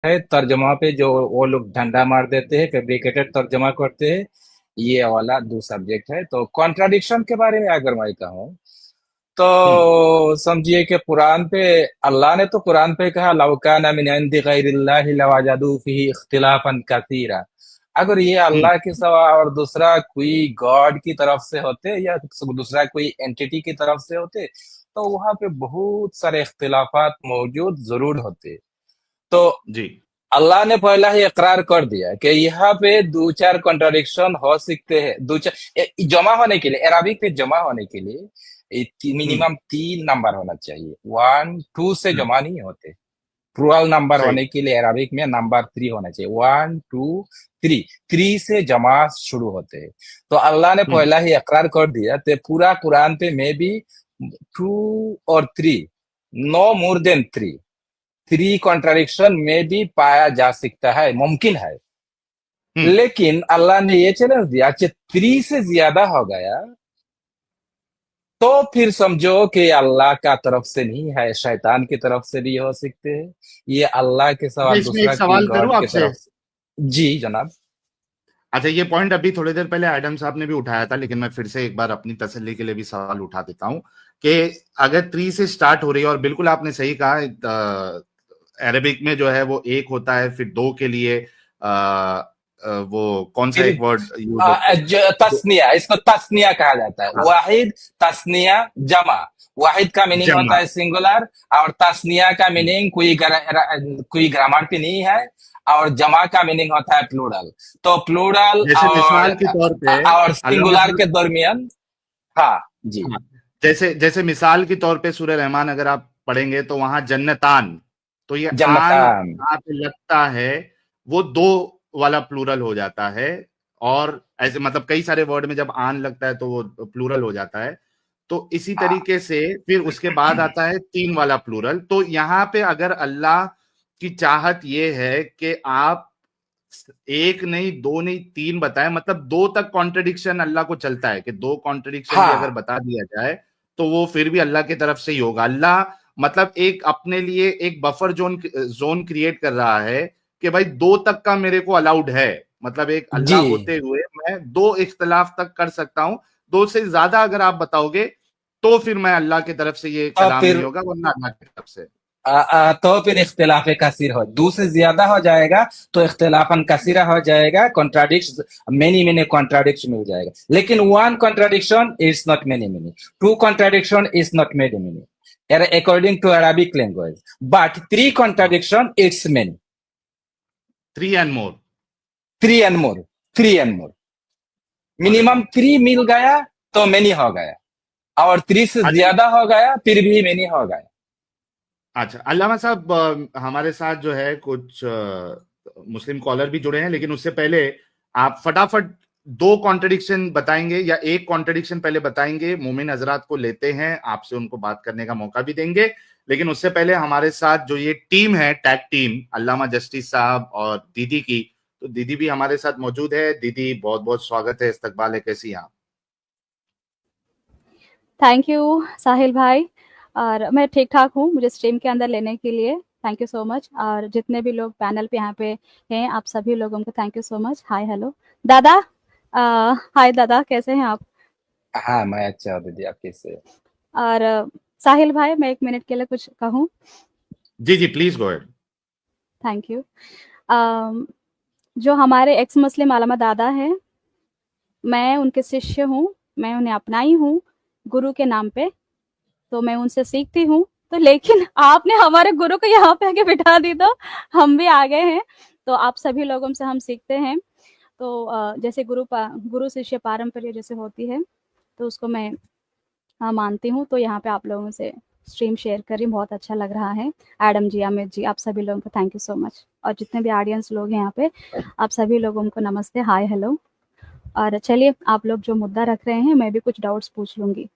है तर्जमा पे जो वो लोग डंडा मार देते हैं, फैब्रिकेटेड तर्जमा करते हैं। ये वाला दो सब्जेक्ट है। तो कॉन्ट्राडिक्शन के बारे में अगर मैं कहूँ हम्म। तो समझिए कि कुरान पे अल्लाह ने तो कुरान पे कहा लौ काना मिन इंदि गैरिल्लाहि लवजदू फीही इख्तिलाफन कसीरा। अगर ये हम्म। अल्लाह के सिवा और दूसरा कोई गॉड की तरफ से होते या दूसरा कोई एंटिटी की तरफ से होते तो वहां पे बहुत सारे इख्तिलाफात मौजूद जरूर होते। तो जी। अल्लाह ने पहला ही इकरार कर दिया कि यहाँ पे दो चार कॉन्ट्राडिक्शन हो सकते हैं। दो चार जमा होने के लिए, अरबिक पे जमा होने के लिए हम्म। मिनिमम तीन नंबर होना चाहिए। वन टू से हम्म। जमा नहीं होते। प्लूरल नंबर सही। होने के लिए अरबिक में नंबर थ्री होना चाहिए। वन टू थ्री, थ्री से जमा शुरू होते हैं। तो अल्लाह ने हम्म। पहला ही इकरार कर दिया तो पूरा कुरान पे में भी टू और three, no more than three, three contradiction में भी पाया जा सकता है, मुमकिन है। हम्म। लेकिन अल्लाह ने ये चैलेंज दिया कि थ्री से ज्यादा हो गया तो फिर समझो कि अल्लाह का तरफ से नहीं है, शैतान की तरफ से भी हो सकते हैं। ये अल्लाह के अच्छा, सवा इसमें एक दूसरा कोई सवाल करूं गॉड की आपसे। तरफ से। जी जनाब। अच्छा, ये पॉइंट अभी थोड़ी देर पहले एडम साहब ने भी उठाया था, लेकिन मैं फिर से एक बार अपनी तसल्ली के लिए भी सवाल उठा देता हूं कि अगर थ्री से स्टार्ट हो रही है, और बिल्कुल आपने सही कहा, अरेबिक में जो है वो एक होता है, फिर दो के लिए वो कौन सा फिर एक वर्ड यूज होता है? तस्निया, इसको तस्निया कहा जाता है। हाँ, वाहिद, तस्निया, जमा। वाहिद का मीनिंग होता जमा। है सिंगुलर, और तस्निया का हम्म। मीनिंग कोई ग्रामर पे नहीं है, और जमा का मीनिंग होता है प्लूरल। तो प्लूरल जैसे मिसाल के तौर पे और अल्लामा सिंगुलर के साहब। दरमियान। हाँ जी। हाँ, जैसे जैसे मिसाल के तौर पे सूरह रहमान अगर आप पढ़ेंगे तो वहां जन्नतान, तो ये आन जन्नतान। जहां पे लगता है वो दो वाला प्लूरल हो जाता है। और ऐसे मतलब कई सारे वर्ड में जब आन लगता है तो वो प्लूरल हो जाता है। तो इसी हाँ तरीके से फिर उसके बाद आता है तीन वाला प्लूरल। तो यहाँ पे अगर अल्लाह की चाहत ये है कि आप एक नहीं, दो नहीं, तीन बताएं, मतलब दो तक कॉन्ट्रडिक्शन अल्लाह को चलता है कि दो कॉन्ट्रडिक्शन भी अगर हाँ बता दिया जाए तो वो फिर भी अल्लाह की तरफ से ही होगा। अल्लाह मतलब एक अपने लिए एक बफर जोन जोन क्रिएट कर रहा है कि भाई दो तक का मेरे को अलाउड है। मतलब एक जी। अल्लाह होते हुए मैं दो इख्तलाफ तक कर सकता हूं। दो से ज्यादा अगर आप बताओगे तो फिर मैं अल्लाह की तरफ से ये तो कलाम नहीं फिर होगा, वरना अल्लाह की तरफ से। तो फिर इख्तिलाफ कसीर हो, दो से ज्यादा हो जाएगा तो इख्तिलाफन कसीरा हो जाएगा, कॉन्ट्राडिक्शन मेनी मेनी कॉन्ट्राडिक्शन हो जाएगा। लेकिन one contradiction is not many many, two contradiction is not many many according to Arabic language, but three contradiction it's many. Three and more. Three and more, three and more, अरे minimum वाह। Three मिल गया तो many हो गया, और three से अच्छा। ज्यादा हो गया फिर भी मेनी हो गया। अच्छा, अल्लामा साहब, हमारे साथ जो है कुछ मुस्लिम कॉलर भी जुड़े हैं, लेकिन उससे पहले आप फटाफट दो कॉन्ट्रडिक्शन बताएंगे या एक कॉन्ट्रडिक्शन पहले बताएंगे? मोमिन हजरात को लेते हैं, आपसे उनको बात करने का मौका भी देंगे। लेकिन उससे पहले हमारे साथ जो ये टीम है, टैग टीम अल्लामा जस्टिस साहब और दीदी की, तो दीदी भी हमारे साथ मौजूद है। दीदी, बहुत बहुत स्वागत है, इस्तकबाल है, कैसी हैं आप? थैंक यू साहिल भाई। और मैं ठीक ठाक हूँ, मुझे स्ट्रीम के अंदर लेने के लिए थैंक यू सो मच। और जितने भी लोग पैनल पे यहाँ पे हैं, आप सभी लोगों को thank you so much. Hi hello दादा। हाय दादा, कैसे हैं आप? हाँ मैं अच्छा हूँ दीदी, आप कैसे? और साहिल भाई, मैं एक मिनट के लिए कुछ कहूँ? जी जी, please go ahead. Thank you. जो हमारे एक्स मुस्लिम आलमा दादा हैं, मैं उनके शिष्य हूँ, मैं उन्हें अपनाई हूँ गुरु के नाम पे, तो मैं उनसे सीखती हूँ। तो लेकिन आपने हमारे गुरु को यहाँ पे आके बिठा दी, तो हम भी आ गए हैं। तो आप सभी लोगों से हम सीखते हैं। तो जैसे गुरु शिष्य पारंपर्य जैसे होती है, तो उसको मैं मानती हूँ। तो यहाँ पे आप लोगों से स्ट्रीम शेयर कर रही हूँ, बहुत अच्छा लग रहा है। एडम जी, अमित जी, आप सभी लोगों को थैंक यू सो मच। और जितने भी ऑडियंस लोग हैं यहाँ पे, आप सभी लोगों को नमस्ते, हाय हेलो। और चलिए, आप लोग जो मुद्दा रख रहे हैं, मैं भी कुछ डाउट्स पूछ लूंगी।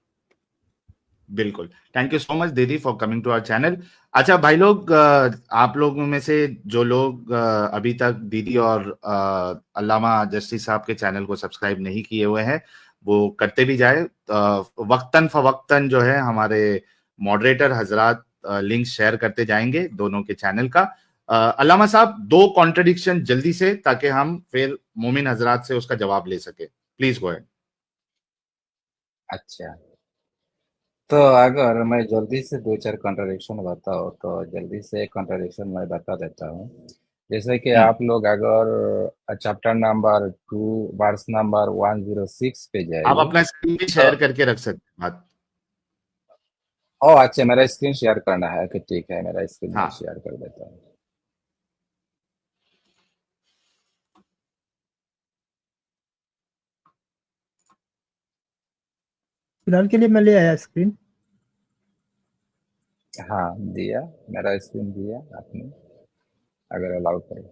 बिल्कुल, थैंक यू सो मच दीदी for coming to our channel. अच्छा भाई लोग, आप लोगों में से जो लोग अभी तक दीदी और अल्लामा जस्टिस साहब के चैनल को सब्सक्राइब नहीं किए हुए हैं, वो करते भी जाए। वक्तन फवक्तन जो है हमारे मॉडरेटर हजरात लिंक शेयर करते जाएंगे दोनों के चैनल का। अल्लामा साहब, 2 कॉन्ट्रडिक्शन जल्दी से, ताकि हम फिर मोमिन हजरात से उसका जवाब ले सके. Please go ahead. अच्छा, तो अगर मैं जल्दी से 2-4 कॉन्ट्रडिक्शन बताऊँ तो जल्दी से एक कॉन्ट्रडिक्शन मैं बता देता हूँ. जैसे कि आप लोग अगर चैप्टर नंबर 2 वर्स नंबर 106 पे आप जाइए अपना स्क्रीन भी तो शेयर करके रख सकते हैं बात. अच्छा, मेरा स्क्रीन शेयर करना है कि ठीक है, मेरा स्क्रीन मैं हाँ. शेयर कर देता हूँ. फिलहाल के लिए मैं ले आया स्क्रीन. हाँ, दिया, मेरा स्क्रीन दिया आपने, अगर अलाउ करें.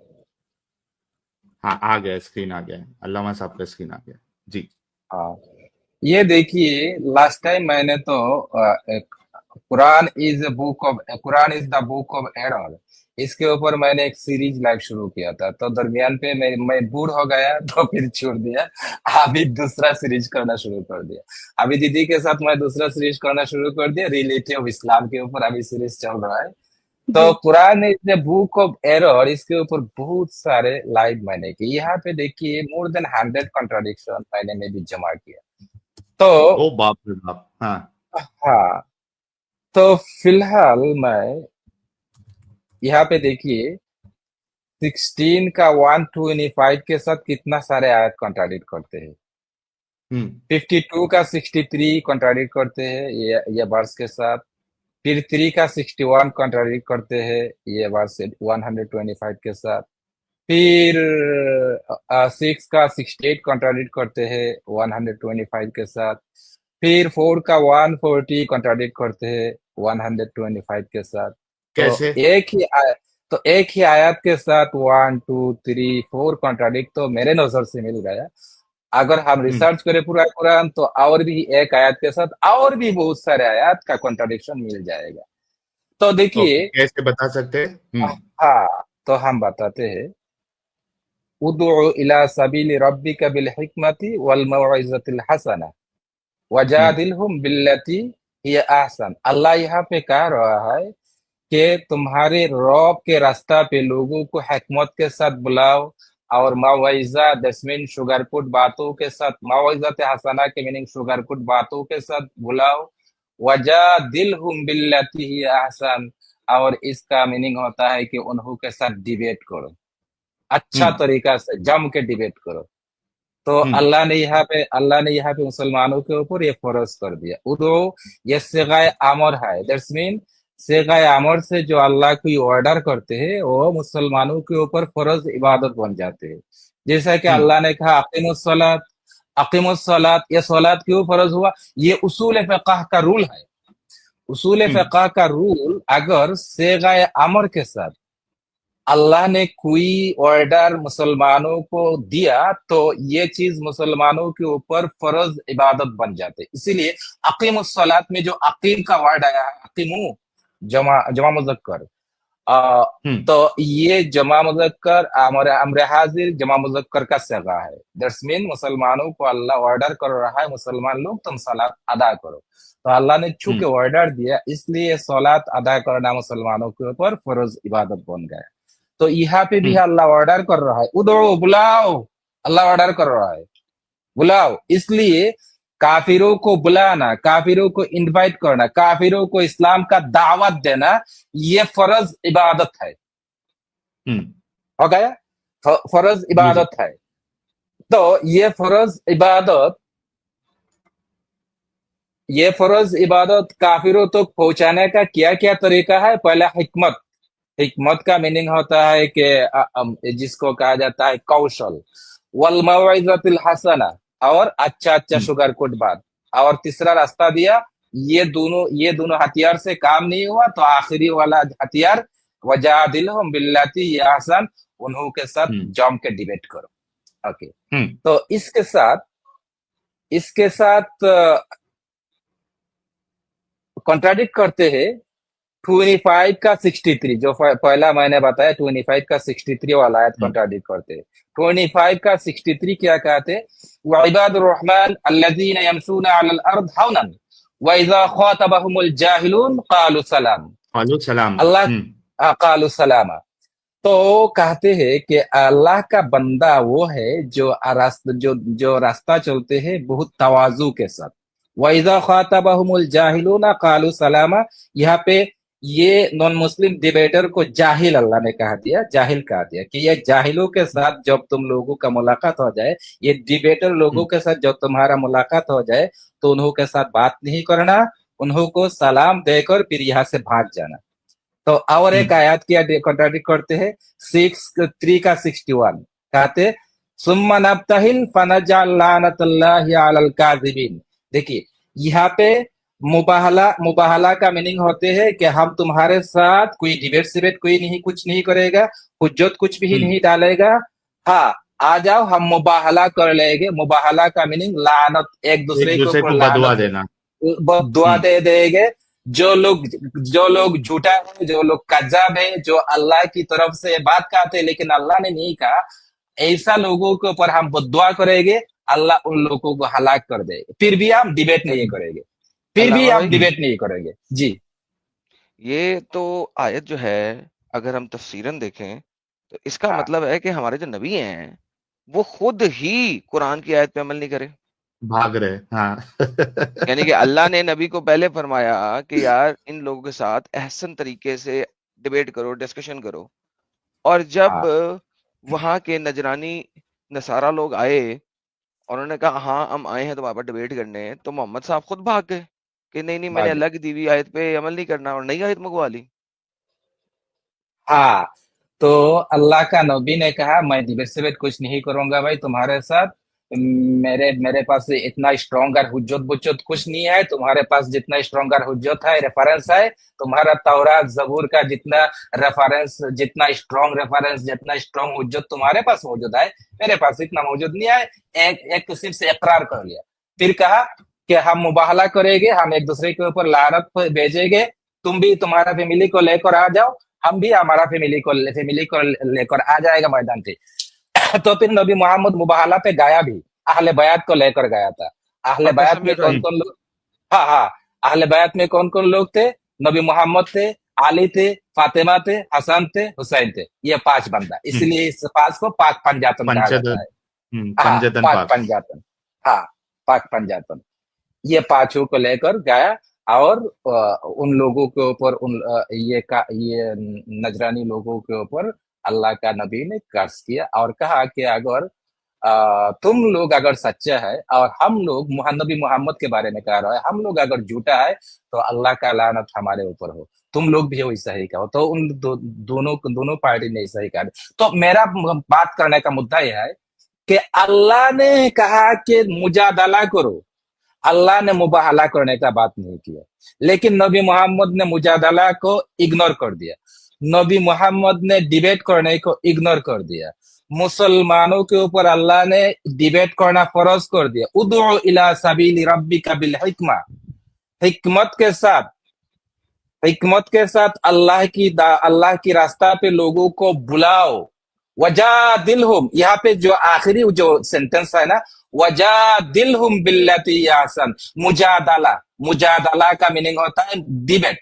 हाँ, आ गया, स्क्रीन आ गया. अल्लामा साहब का स्क्रीन आ गया जी. हाँ, ये देखिए, लास्ट टाइम मैंने तो Quran is the book of error, इसके ऊपर मैंने एक सीरीज लाइव शुरू किया था. तो दरमियान पे मैं बूढ़ हो गया तो फिर छोड़ दिया. अभी दूसरा सीरीज करना शुरू कर दिया. अभी दीदी के साथ मैं दूसरा सीरीज करना शुरू कर दिया, रिलेटिव इस्लाम के ऊपर अभी सीरीज चल रहा है. तो जी Quran is the book of error, इसके ऊपर बहुत सारे लाइव मैंने किए. यहाँ पे देखिए मोर देन 100 कॉन्ट्राडिक्शन मैंने में भी जमा किया. तो ओ बाप रे बाप. हाँ. हाँ, तो फिलहाल मैं यहाँ पे देखिए 16 का 125 के साथ कितना सारे आयत कॉन्ट्राडिक्ट करते हैं. 52 का 63 कॉन्ट्राडिक्ट करते हैं ये वर्स के साथ. फिर 3 का 61 कॉन्ट्राडिक्ट करते हैं ये वर्स 125 के साथ. फिर 6 का 68 कॉन्ट्राडिक्ट करते हैं 125 के साथ. फिर 4 का 140 कॉन्ट्राडिक्ट करते हैं 125 के साथ. तो कैसे? एक ही आयत के साथ 1 2 3 4 कॉन्ट्राडिक्ट तो मेरे नजर से मिल गया. अगर हम रिसर्च करें पूरा कुरान तो और भी एक आयत के साथ और भी बहुत सारे आयत का कॉन्ट्राडिक्शन मिल जाएगा. तो देखिए, कैसे बता सकते हैं? हाँ, तो हम बताते हैं. उदउ इला सबील रब्बिका बिल हिकमति वल मौइज़तिल हसना वजादिलहुम बिल्लती हिया अहसन. अल्लाह यहाँ पे कह रहा है कि तुम्हारे रब के रास्ता पे लोगों को हिकमत के साथ बुलाओ और मौइज़ा दसमिन शुगरकुट बातों के साथ, मौइज़त हसना के मीनिंग शुगरकुट बातों के साथ बुलाओ. वजादिलहुम बिल्लती हिया अहसन, और इसका मीनिंग होता है कि उन्हों के साथ डिबेट करो, अच्छा तरीका से जम के डिबेट करो. तो अल्लाह ने यहाँ पे मुसलमानों के ऊपर ये फर्ज कर दिया. उदो ये सिगाए अमर है. दैट्स मीन सिगाए अमर से जो अल्लाह कोई ऑर्डर करते हैं वो मुसलमानों के ऊपर फर्ज इबादत बन जाते हैं. जैसा कि अल्लाह ने कहा अकीमुस सलात, ये सलात क्यों फर्ज हुआ? ये उसूल फिक़ह का रूल है. उसूल फिक़ह का रूल अगर सिगाए अमर के साथ अल्लाह ने कोई ऑर्डर मुसलमानों को दिया तो ये चीज मुसलमानों के ऊपर फर्ज इबादत बन जाते. इसीलिए अकीमुस सलात में जो अकीम का वर्ड आया है, अकीमू जमा मुज़क्कर, तो ये जमा मुज़क्कर अम्र हाजिर जमा मुज़क्कर का सिगा है. दैट्स मीन मुसलमानों को अल्लाह ऑर्डर कर रहा है, मुसलमान लोग तुम सलात अदा करो. तो अल्लाह ने चूंकि ऑर्डर दिया इसलिए सलात अदा करना मुसलमानों के ऊपर फर्ज इबादत बन गया. तो यहाँ पे भी अल्लाह ऑर्डर कर रहा है, उदो बुलाओ. अल्लाह ऑर्डर कर रहा है बुलाओ. इसलिए काफिरों को बुलाना, काफिरों को इनवाइट करना, काफिरों को इस्लाम का दावत देना, ये फर्ज इबादत है. हो गया, फर्ज इबादत है. तो ये फर्ज इबादत काफिरों तक पहुंचाने का क्या क्या तरीका है? पहला हिकमत का मीनिंग होता है कि जिसको कहा जाता है कौशल. वल मौइज़तिल हसना, और अच्छा शुगरकुट बात. और तीसरा रास्ता दिया. ये दोनों हथियार से काम नहीं हुआ तो आखिरी वाला हथियार वजादिलहुम बिल्लती हिया अहसन, उन्हों के साथ जम के डिबेट करो. ओके. तो इसके साथ कॉन्ट्राडिक्ट करते हैं 25 का 63, जो पहला मैंने बताया 25 का 63 वाला आयत कॉन्ट्राडिक्ट करते हैं. 25 का 63 क्या कहते हैं? वइबादुर रहमान अल्लज़ीना यमशूना अलल अर्द हौनन व इज़ा ख़ातबहुमुल जाहिलून क़ालू सलाम. क़ालू सलाम. अल्लाह क़ालू सलामा. तो कहते हैं कि अल्लाह का बंदा वो है जो रास्ता चलते हैं बहुत तवाजु के साथ। वइजा खातबहुमुल जाहिलूना कालू सलामा। यहाँ पे ये नॉन मुस्लिम डिबेटर को जाहिल अल्लाह ने कहा दिया, जाहिल कहा दिया कि ये जाहिलों के साथ जब तुम लोगों का मुलाकात हो जाए, ये डिबेटर लोगों के साथ जब तुम्हारा मुलाकात हो जाए तो उन्हों के साथ बात नहीं करना, उन्हों को सलाम देकर फिर यहाँ से भाग जाना। तो और एक आयत किया कॉन्ट्राडिक्ट करते हैं 6:3 का 61 कहते सुम्मा नब्तहिल फनजअल लानतल्लाहि अलल काज़िबीन। देखिए यहाँ पे मुबाहला का मीनिंग होते हैं कि हम तुम्हारे साथ कोई डिबेट सिबेट कोई नहीं, कुछ नहीं करेगा, हुज्जत कुछ भी नहीं डालेगा। हाँ, आ जाओ हम मुबाहला कर लेंगे। मुबाहला का मीनिंग लानत, एक दूसरे को बदुआ लानत देना, दुआ दे देंगे। जो लोग झूठा है, जो लोग कज्जाब है, जो अल्लाह की तरफ से बात कहते हैं लेकिन अल्लाह ने नहीं कहा, ऐसा लोगों के ऊपर हम बद्दुआ करेंगे, अल्लाह उन लोगों को हलाक कर देगा। फिर भी हम डिबेट नहीं करेंगे, फिर भी हम डिबेट नहीं करेंगे। जी, ये तो आयत जो है अगर हम तफसीरन देखें तो इसका हाँ। मतलब है कि हमारे जो नबी हैं वो खुद ही कुरान की आयत पे अमल नहीं करे, भाग रहे। हाँ यानी कि अल्लाह ने नबी को पहले फरमाया कि यार इन लोगों के साथ एहसन तरीके से डिबेट करो, डिस्कशन करो, और जब वहां के नजरानी नसारा लोग आए और उन्होंने कहा हाँ हम आए हैं तुम्हारे पास डिबेट करने, तो मोहम्मद साहब खुद भाग गए कि नहीं मैंने अल्लाह की दी हुई आयत पे अमल नहीं करना, और नई आयत मंगवा ली। हाँ, तो अल्लाह का नबी ने कहा मैं डिबेट सिबेट कुछ नहीं करूंगा भाई तुम्हारे साथ। मेरे पास इतना स्ट्रॉन्गर हुज्जत बुज्जत कुछ नहीं है, तुम्हारे पास जितना स्ट्रॉन्गर हुज्जत है, रेफरेंस है, तुम्हारा तौरात जबूर का जितना रेफरेंस, जितना स्ट्रॉन्ग हुज्जत तुम्हारे पास मौजूद है, मेरे पास इतना मौजूद नहीं है। एक सिर्फ से इकरार कर लिया, फिर कहा कि हम मुबाहला करेंगे, हम एक दूसरे के ऊपर लानत भेजेंगे, तुम भी तुम्हारा फैमिली को लेकर आ जाओ, हम भी हमारा फैमिली को लेकर आ जाएगा मैदान पे। तो फिर नबी मोहम्मद मुबाहला पे गया भी, अहले बैत को लेकर गया था। अहले बैत में कौन कौन लोग? हाँ, अहले बैत में कौन कौन लोग थे? नबी मोहम्मद थे, अली थे, फातिमा थे, हसन थे, हुसैन थे, ये 5 बंदा। इसलिए इस 5 को पाक पंजातन कहा जाता है। पाक पंजातन, हाँ, पाक पंजातन। ये 5 को लेकर गया और उन लोगों के ऊपर ये नजरानी लोगों के ऊपर अल्लाह का नबी ने कर्ज किया और कहा कि अगर तुम लोग अगर सच्चा है और हम लोग नबी मोहम्मद के बारे में कह रहा है, हम लोग अगर झूठा है तो अल्लाह का लानत हमारे ऊपर हो, तुम लोग भी वैसा ही कहो। तो उन दोनों पार्टी ने ऐसा ही कहा। तो मेरा बात करने का मुद्दा यह है कि अल्लाह ने कहा कि मुजादला करो, अल्लाह ने मुबाहला करने का बात नहीं किया, लेकिन नबी मोहम्मद ने मुजादला को इग्नोर कर दिया, नबी मोहम्मद ने डिबेट करने को इग्नोर कर दिया। मुसलमानों के ऊपर अल्लाह ने डिबेट करना फर्ज कर दिया। उदउ इला सबीली रब्बिका बिल हिकमा, हिकमत के साथ अल्लाह की रास्ता पे लोगों को बुलाओ। वजादिलहुम, यहाँ पे जो आखिरी जो सेंटेंस है ना, वजादिलहुम बिल्लती आसन, मुजादला का मीनिंग होता है डिबेट।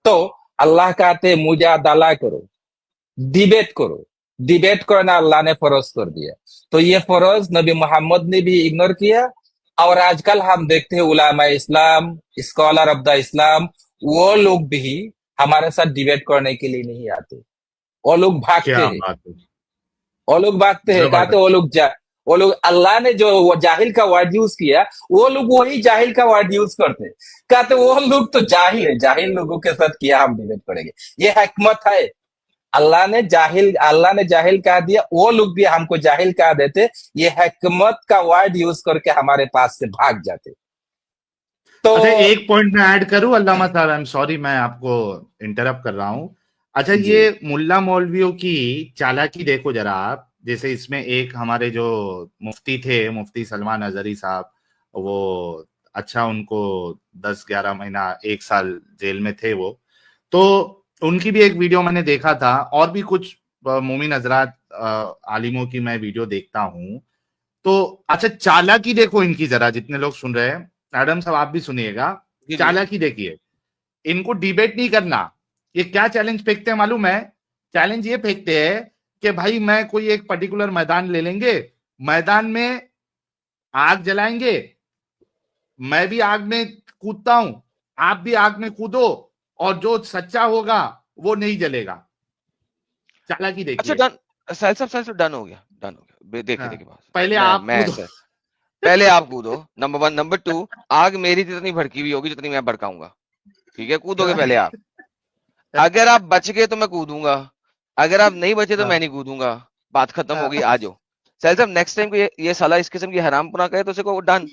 तो अल्लाह कहते मुजादला करो, डिबेट करो, डिबेट करना अल्लाह ने फरोज कर दिया। तो ये फरोज नबी मोहम्मद ने भी इग्नोर किया। और आजकल हम देखते हैं उलामा इस्लाम, स्कॉलर ऑफ द इस्लाम, वो लोग भी हमारे साथ डिबेट करने के लिए नहीं आते, वो लोग भागते हैं, कहते वो लोग अल्लाह ने जो वो जाहिल का वर्ड यूज किया, वो लोग वही जाहिल का वर्ड यूज करते, कहते वो लोग तो जाहिल है, जाहिल लोगों के साथ किया हम डिबेट करेंगे। ये हिकमत है, अल्लाह ने जाहिल कह दिया, वो लोग भी हमको जाहिल कह देते, ये हिकमत का वर्ड यूज करके हमारे पास से भाग जाते। तो अच्छा, एक पॉइंट मैं ऐड करूं अल्लामा साहब, आई एम सॉरी मैं आपको इंटरप्ट कर रहा हूं। अच्छा, ये मुल्ला मौलवियों की चालाकी देखो जरा आप। जैसे इसमें एक हमारे जो मुफ्ती थे, मुफ्ती सलमान अजहरी साहब, वो अच्छा उनको 10-11 महीना 1 साल जेल में थे वो, तो उनकी भी एक वीडियो मैंने देखा था, और भी कुछ मोमिन हजरात आलिमों की मैं वीडियो देखता हूं। तो अच्छा, चालाकी देखो इनकी जरा, जितने लोग सुन रहे हैं, एडम साहब आप भी सुनिएगा, चालाकी देखिए। इनको डिबेट नहीं करना, ये क्या चैलेंज फेंकते हैं मालूम है? चैलेंज ये फेंकते हैं कि भाई मैं कोई एक पर्टिकुलर मैदान ले लेंगे, मैदान में आग जलाएंगे, मैं भी आग में कूदता हूं, आप भी आग में कूदो, और जो सच्चा होगा वो नहीं जलेगा। चालाकी अच्छा देखिए। डन, साहिल साहब डन हो गया, डन हो गया। देखिए हाँ, देखिए बात, पहले मैं आप मैं कूदो। ऐसा, पहले आप कूदो, नंबर 1, नंबर 2, आग मेरी जितनी भड़की हुई होगी जितनी मैं भड़काऊंगा, ठीक है, कूदोगे पहले आप। अगर आप बच गए तो मैं कूदूंगा, अगर आप नहीं बचे तो मैं नहीं कूदूंगा, बात खत्म हो गई, आ जाओ। साहिल साहब नेक्स्ट टाइम को ये साला इस किस्म की हरामपुना कहे तो उसे को डन,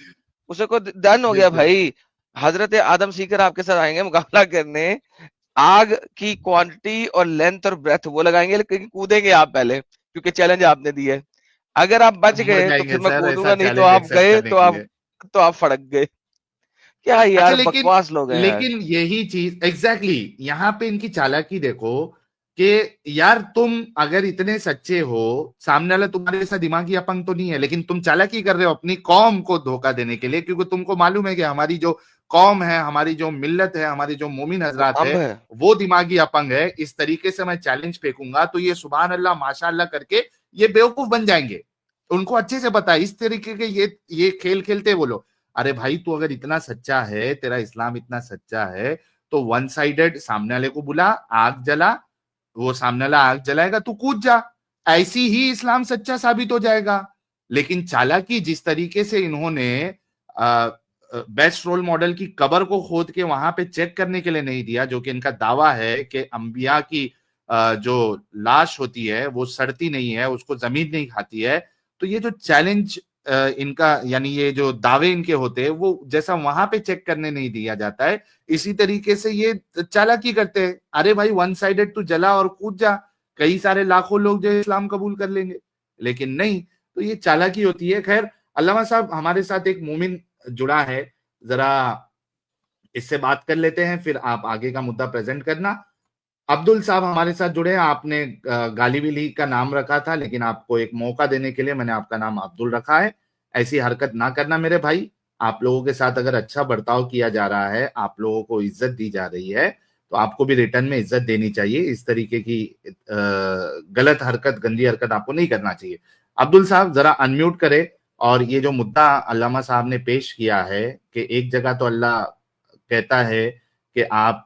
उसे को डन हो गया बिल्कुल। भाई। हजरत आदम सीकर आपके साथ आएंगे मुकाबला करने, आग की क्वांटिटी और लेंथ और ब्रेथ वो लगाएंगे, लेकिन कूदेंगे आप पहले, क्योंकि चैलेंज आपने दी है। अगर आप बच मर गए तो जाएंगे फिर मैं सर ऐसा कूदूंगा, नहीं तो चैलेंज आप एक्सेप्ट गए करने के लिए। तो आप फड़क गए। क्या अच्छा, यार बकवास लोग हैं यार। लेकिन यही चीज एग्जैक्टली यहाँ पे इनकी चालाकी देखो कि यार तुम अगर इतने सच्चे हो, सामने वाला तुम्हारे जैसा दिमागी अपंग तो नहीं है, लेकिन तुम चालाकी कर रहे हो अपनी कौम को धोखा देने के लिए, क्योंकि तुमको मालूम है कि हमारी जो कौम है, हमारी जो मिल्लत है, हमारी जो मोमिन वो हजरात अंब है, है। वो दिमागी अपंग है। इस तरीके से मैं चैलेंज फेंकूंगा तो ये सुभान अल्लाह माशाअल्लाह करके ये बेवकूफ बन जाएंगे। उनको अच्छे से पता है इस तरीके के ये खेल खेलते वो लोग। अरे भाई तू अगर इतना सच्चा है, तेरा इस्लाम इतना सच्चा है, तो वन साइडेड सामने वाले को बुला, आग जला, वो सामने वाला आग जलाएगा, तू कूद जा, ऐसी ही इस्लाम सच्चा साबित हो जाएगा। लेकिन चालाकी जिस तरीके से इन्होंने बेस्ट रोल मॉडल की कबर को खोद के वहां पे चेक करने के लिए नहीं दिया, जो कि इनका दावा है कि अंबिया की जो लाश होती है वो सड़ती नहीं है, उसको जमीन नहीं खाती है। तो ये जो चैलेंज इनका, यानी ये जो दावे इनके होते हैं, वो जैसा वहां पे चेक करने नहीं दिया जाता है, इसी तरीके से ये चालाकी करते हैं। अरे भाई वन साइडेड तू जला और कूद जा, कई सारे लाखों लोग जो इस्लाम कबूल कर लेंगे, लेकिन नहीं। तो ये चालाकी होती है। खैर, अल्लामा साहब हमारे साथ एक मोमिन जुड़ा है, जरा इससे बात कर लेते हैं, फिर आप आगे का मुद्दा प्रेजेंट करना। अब्दुल साहब हमारे साथ जुड़े हैं। आपने गाली विली का नाम रखा था, लेकिन आपको एक मौका देने के लिए मैंने आपका नाम अब्दुल रखा है। ऐसी हरकत ना करना मेरे भाई। आप लोगों के साथ अगर अच्छा बर्ताव किया जा रहा है, आप लोगों को इज्जत दी जा रही है, तो आपको भी रिटर्न में इज्जत देनी चाहिए। इस तरीके की गलत हरकत, गंदी हरकत आपको नहीं करना चाहिए। अब्दुल साहब जरा अनम्यूट करें, और ये जो मुद्दा अल्लामा साहब ने पेश किया है कि एक जगह तो अल्लाह कहता है कि आप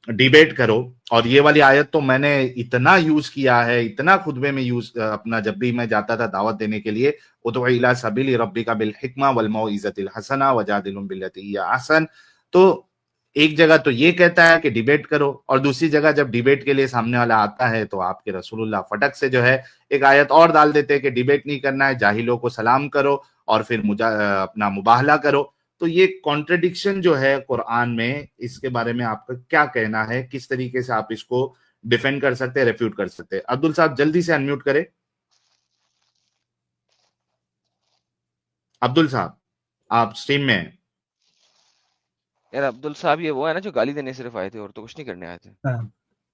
डिबेट करो, और ये वाली आयत तो मैंने इतना यूज किया है, इतना खुतबे में यूज, अपना जब भी मैं जाता था दावत देने के लिए, उदउ इला सबील रब्बिका बिल हिकमा वल मौइज़तिल हसना वजादिलहुम बिल्लती हिया अहसन। तो एक जगह तो ये कहता है कि डिबेट करो, और दूसरी जगह जब डिबेट के लिए सामने वाला आता है तो आपके रसूलुल्लाह फटक से जो है एक आयत और डाल देते हैं कि डिबेट नहीं करना है, जाहिलों को सलाम करो और फिर अपना मुबाहला करो। तो ये कॉन्ट्रडिक्शन जो है कुरान में, इसके बारे में आपका क्या कहना है? किस तरीके से आप इसको डिफेंड कर सकते हैं, रेफ्यूट कर सकते हैं? अब्दुल साहब जल्दी से अनम्यूट करें। अब्दुल साहब आप स्ट्रीम में हैं। यार अब्दुल साहब ये वो है ना जो गाली देने सिर्फ आए थे और तो कुछ नहीं करने आए थे। हाँ,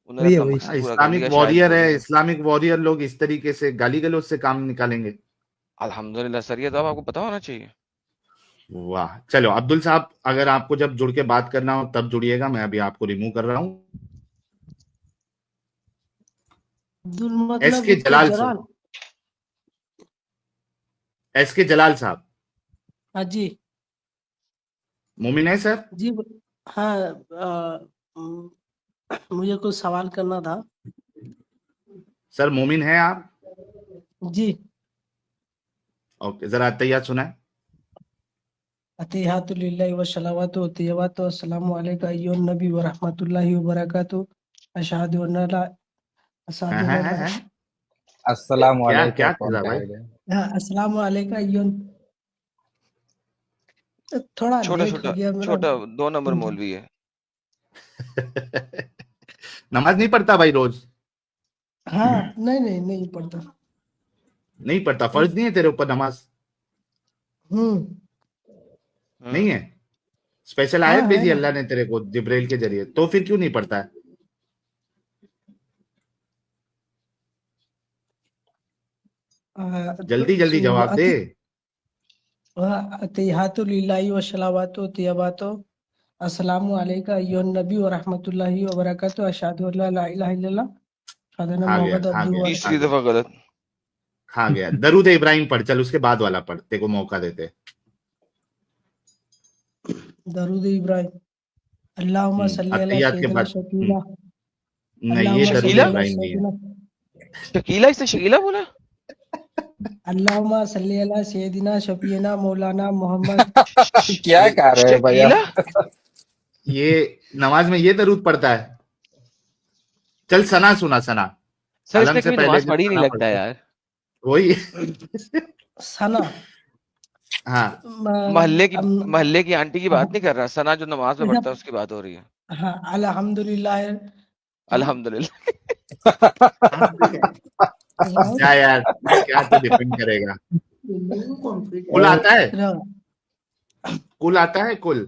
उन्होंने वही है अपना वही। मकसद पूरा कर इस्लामिक लिया शायद, वॉरियर जो है, भी है। इस्लामिक वॉरियर लोग इस तरीके से गाली गलौज से काम निकालेंगे? अल्हम्दुलिल्लाह सर, ये तो आपको पता होना चाहिए। वाह, चलो अब्दुल साहब अगर आपको जब जुड़ के बात करना हो तब जुड़िएगा, मैं अभी आपको रिमूव कर रहा हूं। अब्दुल एस मतलब के उसको जलाल जलाल। साहब, एस के जलाल साहब हाँ जी मोमिन है सर? जी। हाँ, मुझे कुछ सवाल करना था। सर मोमिन है आप? जी। ओके, जरा अत्तहियात सुनाए। अतिहातु लिल्लाहि व सलावतु व तय्यबातु अस्सलामु अलैका अय्युहन नबी व रहमतुल्लाहि व बरकातुहू अशहदु अन्ना ला अशहदु अन्ना ला। अस्सलाम क्या वालेकुम क्या कौन चला भाई? कहेगा? हाँ, अस्सलामु अलैका अय्युहन। थोड़ा छोटा लेट हो छोटा गया मेरा। छोटा 2 नंबर जी। मौलवी है। नमाज नहीं पढ़ता भाई रोज? हाँ, नहीं नहीं पढ़ता। नहीं पढ़ता? फर्ज नहीं है तेरे ऊपर नमाज? नहीं है? स्पेशल हाँ आयत है भेजी ना। अल्लाह ने तेरे को जिब्राइल के जरिए, तो फिर क्यों नहीं पढ़ता है? जल्दी जल्दी जवाब दे। अतिहातु लिल्लाहि व सलावतु व तय्यबातु अस्सलामु अलैका अय्युहन नबी व रहमतुल्लाहि व बरकातहू अशहदु अल्ला ला इलाहा इल्लल्लाह अशहदु अन्ना खा गया मुहम्मद खा अब्दुहु व गया तीसरी खा दफा गया गलत। खा गया। दरूद इब्राहिम पढ़, चल उसके बाद वाला पढ़, तेरे को मौका देते। दरूद इब्राहिम अल्लाहुम्मा सल्ली अला अत्तहियात के सय्यिदिना बाद शकीला नहीं, ये अल्लाहुम्मा दरूद सल्ली शकीला अला इब्राहिम नहीं है। सय्यिदिना शकीला, इसने शकीला बोला। अल्लाहुम्मा सल्ली अला सय्यिदिना शफीना मौलाना मोहम्मद। क्या कह रहे हैं भैया? शकीला ये नमाज में ये दरूद पढ़ता है। चल सना सुना, सना सर, अलम इसने से कभी पहले नमाज जो पढ़ी नहीं सना लगता पढ़ता है यार। वही। सना हाँ महल्ले की आंटी की बात नहीं कर रहा, सना जो नमाज में पढ़ता है उसकी बात हो रही है। हाँ अल्हम्दुलिल्लाह अल्हम्दुलिल्लाह। क्या यार, क्या तो डिफेंड करेगा। कुल आता है, कुल आता है, कुल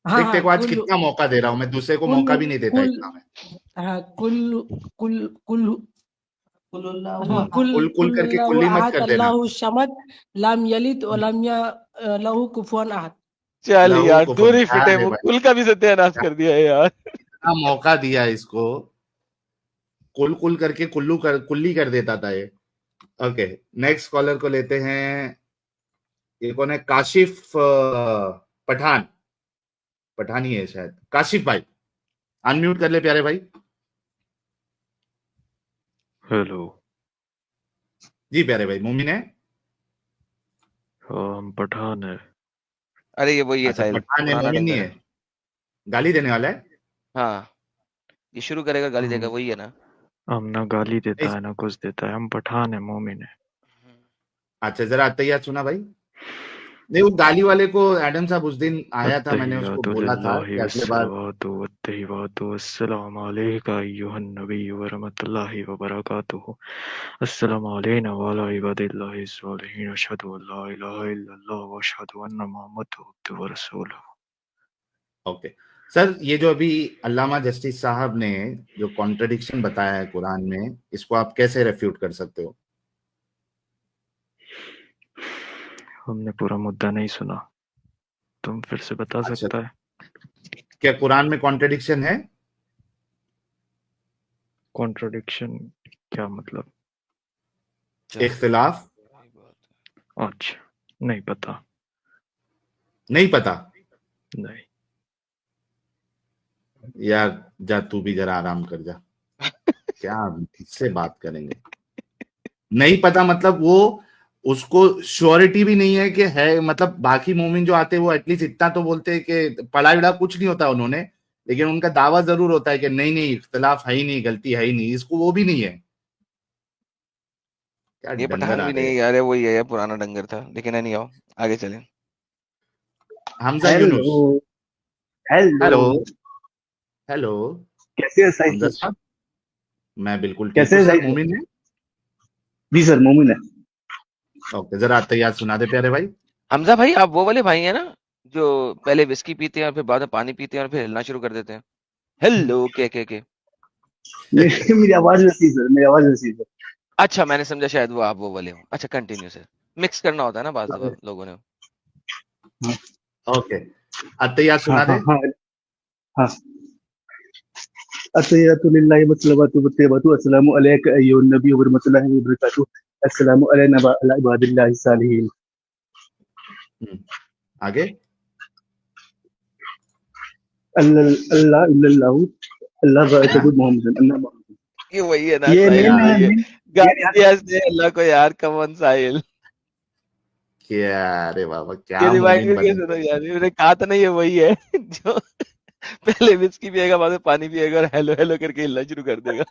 देख तेरे को आज कितना मौका दे रहा हूं मैं, दूसरे को मौका भी नहीं देता इतना मैं। हाँ कुल कुल कुल कुल कुल करके कुल्ली मत कर देना। अल्लाहु समद लम यलिद व लम लहू कुफुवन अहद। चल लहू यार, को तू नहीं फंसा फिटे, दे वो भाई। कुल का भी सत्यानाश कर दिया है यार। इतना मौका दिया इसको, कुल कुल करके कुल्ली कर देता था ये। ओके, नेक्स्ट कॉलर को लेते हैं। ये कौन है? काशिफ पठान, पठानी है शायद। काशिफ भाई अनम्यूट कर ले प्यारे भाई। हेलो जी प्यारे भाई, मोमिन है? हम पठान है। अरे ये वही है अच्छा साहिल, पठान है, पुराना मोमिन नहीं डंगर है। है। गाली देने वाला है? हाँ, ये शुरू करेगा गाली देगा, वही है ना। हम ना गाली देता इस- है ना कुछ देता है, हम पठान है, मोमिन है। अच्छा जरा अत्तहियात सुना भाई। नहीं, वो गाली वाले को एडम साहब उस दिन आया था, मैंने उसको बोला था कि अगले बार। अस्सलामु अलैका अय्युहन नबी व रहमतुल्लाहि व बरकातहू। अस्सलामु अलैना व अला इबादिल्लाहि स्सालिहीन अशहदु अल्ला इलाहा इल्लल्लाह व अशहदु अन्ना मुहम्मदन अब्दुहु व रसूलुहु। ओके सर, ये जो अभी अल्लामा जस्टिस साहब ने जो कॉन्ट्रडिक्शन बताया है कुरान में, इसको आप कैसे रेफ्यूट कर सकते हो? हमने पूरा मुद्दा नहीं सुना, तुम फिर से बता अच्छा, सकता है? क्या कुरान में कॉन्ट्रडिक्शन है? कॉन्ट्रडिक्शन क्या मतलब? इख्तिलाफ? अच्छा, नहीं पता। नहीं पता नहीं, यार, जा तू भी जरा आराम कर जा। क्या किससे बात करेंगे? नहीं पता मतलब वो, उसको श्योरिटी भी नहीं है कि है, मतलब बाकी मोमिन जो आते हैं वो एटलीस्ट इतना तो बोलते हैं कि पढ़ा विड़ा कुछ नहीं होता उन्होंने, लेकिन उनका दावा जरूर होता है कि नहीं नहीं इख्तिलाफ है ही नहीं, गलती है ही नहीं। इसको वो भी नहीं है। क्या ये डंगर पठान आ भी रहे नहीं हैं। यार, वही है, पुराना डंगर था। लेकिन नहीं, आओ आगे चलें। Hamza Yunus, hello hello hello. कैसे है साहिब हमजा सर? साहब, मैं बिल्कुल ठीक कैसे हूँ है सर। साहिब सर? मोमिन है? जी सर, मोमिन है। ओके, जरा तैयार सुना दे प्यारे भाई। हमजा भाई, आप वो वाले भाई हैं ना जो पहले विस्की पीते हैं और फिर बाद में पानी पीते हैं और फिर हिलना शुरू कर देते हैं? हेलो के मेरी आवाज वैसी है सर, मेरी आवाज वैसी है सर। अच्छा, मैंने समझा शायद वो आप वो वाले हो। अच्छा, कंटिन्यू सर। मिक्स करना होता है ना बाद लोगों ने। ओके, अत्तहियात सुना दे। हाँ। अत्तहियातु लिल्लाहि व सलावतु व तय्यबातु अस्सलामु अलैका अय्युहन नबी व रहमतुल्लाहि व बरकातहू। अस्सलामु अलैना व अला इबादिल्लाहि सालिहीन। आगे। अल्लाह इल्लल्लाहु अल्लाह वअतबु मोहम्मदन अन्ना मोहम्मद। ये वही है ना ये साहिल, नहीं ये नहीं गाली दिया इसने अल्लाह को यार। कमन साहिल, क्या? अरे बाबा, ये क्या रिवाइंड मोमिन करके बने। सुनो यार। मैंने कहा था ना, ये वही है जो पहले विस्की पिएगा, बाद में पानी पिएगा और हेलो हेलो करके हिलना शुरू कर देगा।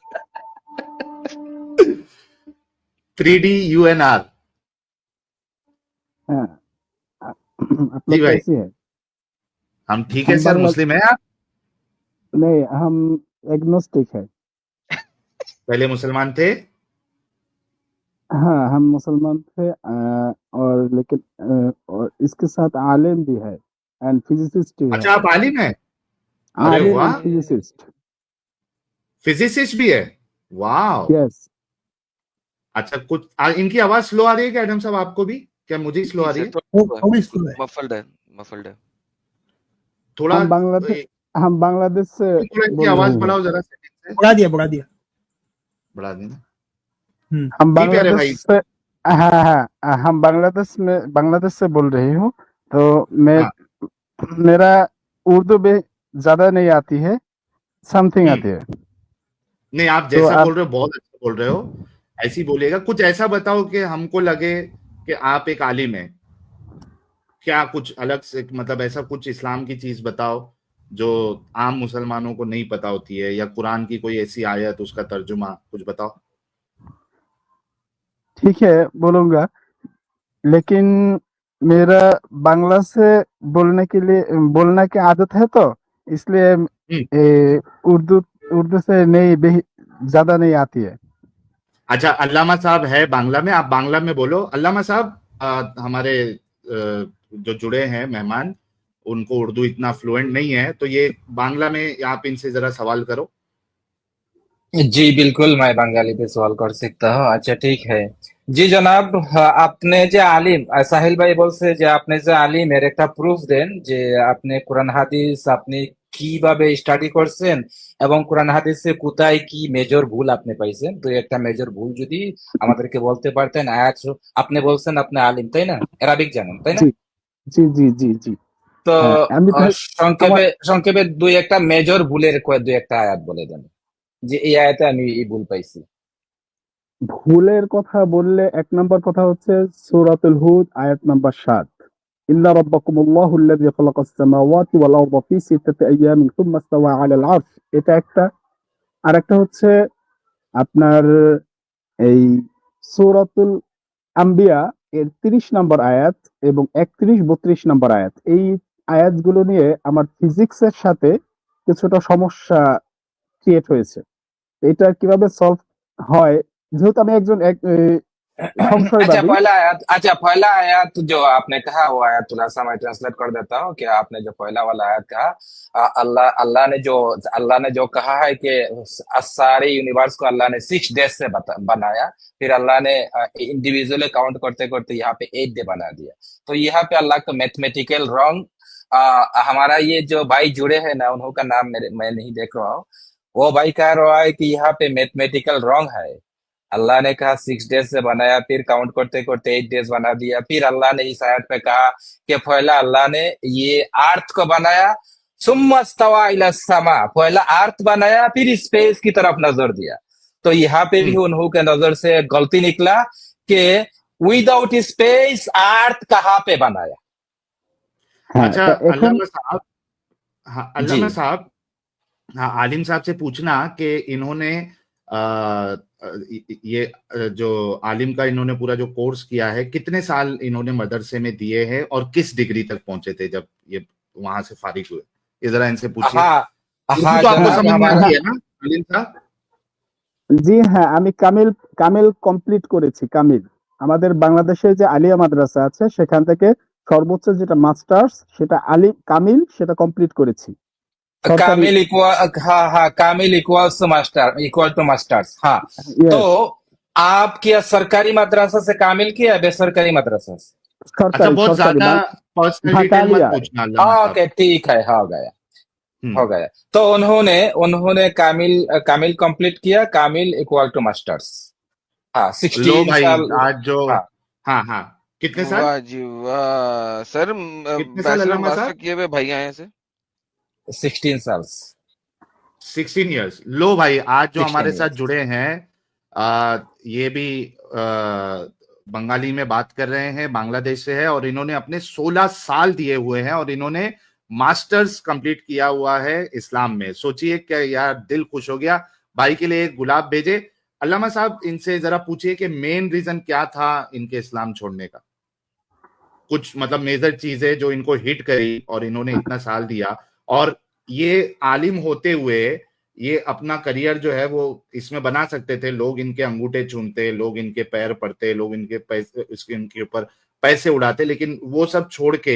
3D UNR। आप जी लोग भाई, कैसे हैं? हम ठीक है हम सर। बांग्ला मुस्लिम है आप? नहीं, हम एग्नोस्टिक है। पहले मुसलमान थे? हाँ, हम मुसलमान थे और लेकिन और इसके साथ आलिम भी है एंड फिजिसिस्ट भी है। अच्छा, आप आलिम हैं? अरे आलिम वाह, एंड फिजिसिस्ट। फिजिसिस्ट भी है। वाह। यस। अच्छा, कुछ इनकी आवाज स्लो आ रही है क्या एडम साहब? आपको भी? क्या मुझे स्लो आ रही है? थोड़ी स्लो है। मफल्ड है, मफल्ड है। थोड़ा हम बांग्लादेश से थोड़ा इनकी बोल आवाज रहे हैं। बढ़ाओ जरा सेटिंग से, बढ़ा दिया बढ़ा देना। हम जी प्यारे भाई, बांग्लादेश से, हाँ हम बांग्लादेश से बोल रही हूँ। तो हाँ। मेरा उर्दू भी ज्यादा नहीं आती है, समथिंग आती है। नहीं, आप जैसा बोल रहे हो बहुत अच्छा बोल रहे हो, ऐसी बोलिएगा। कुछ ऐसा बताओ कि हमको लगे कि आप एक आलिम है, क्या कुछ अलग से, मतलब ऐसा कुछ इस्लाम की चीज बताओ जो आम मुसलमानों को नहीं पता होती है, या कुरान की कोई ऐसी आयत, उसका तर्जुमा कुछ बताओ। ठीक है, बोलूंगा, लेकिन मेरा बांग्ला से बोलने की आदत है, तो इसलिए उर्दू से ज्यादा नहीं आती है। अच्छा, अल्लामा साहब है बांग्ला में, आप बांग्ला में बोलो। अल्लामा साहब, हमारे जो जुड़े हैं मेहमान, उनको उर्दू इतना फ्लुएंट नहीं है, तो ये बांग्ला में आप इनसे जरा सवाल करो। जी बिल्कुल, मैं बंगाली पे सवाल कर सकता हूँ। अच्छा ठीक है জি জনাব, আপনি যে আলিম, সাহিল ভাই বলছে যে আপনি যে আলিম, এর একটা প্রুফ দেন যে আপনি কোরআন হাদিস আপনি কিভাবে স্টাডি করছেন এবং কোরআন হাদিসে কোথায় কি মেজর ভুল আপনি পাইছেন। তো একটা মেজর ভুল যদি আমাদেরকে বলতে পারতেন। আয়াত আপনি বলছেন আপনি আলিম, তাই না? অ্যারাবিক জানেন, তাই না? জি জি জি জি। তো আমি সংক্ষেপে দুই একটা মেজর ভুলের দুই একটা আয়াত বলে দেন যে এই আয়াতে আমি এই ভুল পাইছি। ভুলের কথা বললে এক নম্বর কথা হচ্ছে সূরাতুল হুদ আয়াত নাম্বার 7, ইন্না রাব্বাকুমুল্লাহু আল্লাযী খালাকাস সামাওয়াতি ওয়াল আরদা ফি সিত্তাতি আইয়ামিন সুম্মা ইসতাওয়া আলাল আরশ, এটা একটা। আরেকটা হচ্ছে আপনার এই সূরাতুল আম্বিয়া এর 30 নম্বর আয়াত এবং 31-32 নম্বর আয়াত, এই আয়াতগুলো নিয়ে আমার ফিজিক্সের সাথে কিছুটা সমস্যা ক্রিয়েট হয়েছে। এটা কিভাবে সলভ হয়, যেহেতু আমি একজন সংশয়বাদী। पहला आयत जो आपने कहा वो आयत थोड़ा सा मैं ट्रांसलेट कर देता हूँ कि आपने जो पहला वाला आयत कहा, अल्लाह ने जो कहा है कि सारे यूनिवर्स को अल्लाह ने 6 डेज से बनाया, फिर अल्लाह ने इंडिविजुअली काउंट करते करते यहाँ पे 8 डे बना दिया। तो यहाँ पे अल्लाह का मैथमेटिकल रॉन्ग। हमारा ये जो भाई जुड़े हैं ना, उन्हों का नाम मैं नहीं देख रहा हूँ, वो भाई कह रहा है कि यहाँ पे मैथमेटिकल रॉन्ग है। अल्लाह ने कहा 6 डेज से बनाया, फिर काउंट करते करते 8 डेज बना दिया। फिर अल्लाह ने इस आयत पे कहा कि पहला अल्लाह ने ये अर्थ को बनाया, सुम्मा इस्तवा इला समा, पहला अर्थ बनाया फिर स्पेस की तरफ नजर दिया। तो यहाँ पे भी उन्हों के नजर से गलती निकला कि विदाउट स्पेस अर्थ कहाँ पे बनाया। अच्छा अल्लामा साहब, हाँ, आलिम साहब से पूछना कि इन्होंने ये जो आलिम का इन्होंने पूरा जो कोर्स किया है, कितने साल इन्होंने मदरसे में दिए हैं और किस डिग्री तक पहुंचे थे जब ये वहां से फारिग हुए, ये जरा इनसे पूछिए। तो आपको समझ में आती है ना आलिम साहब? জি হ্যাঁ, আমি কামিল কমপ্লিট করেছি। কামিল আমাদের বাংলাদেশে যে আলিয়া মাদ্রাসা আছে সেখান থেকে সর্বোচ্চ যেটা মাস্টার্স সেটা কামিল, সেটা কমপ্লিট করেছি। कामिल इक्वल टू मास्टर्स। हाँ, तो आप क्या सरकारी मदरसा से कामिल किया बेसरकारी मदरसा से? अच्छा, बहुत ज्यादा पर्सनल डिटेल मत पूछना। ओके ठीक है, हो गया। तो उन्होंने कामिल कंप्लीट किया, कामिल इक्वल टू मास्टर्स। हाँ, 16 साल आज जो हाँ कितने साल? वाह जी वाह सर, बैचलर मास्टर किए हुए भाई आए से 16 साल 16 इयर्स। लो भाई, आज जो हमारे साथ जुड़े हैं ये भी बंगाली में बात कर रहे हैं, बांग्लादेश से है, और इन्होंने अपने 16 साल दिए हुए हैं और इन्होंने मास्टर्स कंप्लीट किया हुआ है इस्लाम में। सोचिए क्या यार, दिल खुश हो गया। भाई के लिए एक गुलाब भेजे। अल्लामा साहब, इनसे जरा पूछिए कि मेन रीजन क्या था इनके इस्लाम छोड़ने का, कुछ मतलब मेजर चीजें जो इनको हिट करी और इन्होंने इतना साल दिया, और ये आलिम होते हुए ये अपना करियर जो है वो इसमें बना सकते थे। लोग इनके अंगूठे चूमते, लोग इनके पैर पड़ते, लोग इनके पैसे, इनके ऊपर पैसे उड़ाते, लेकिन वो सब छोड़ के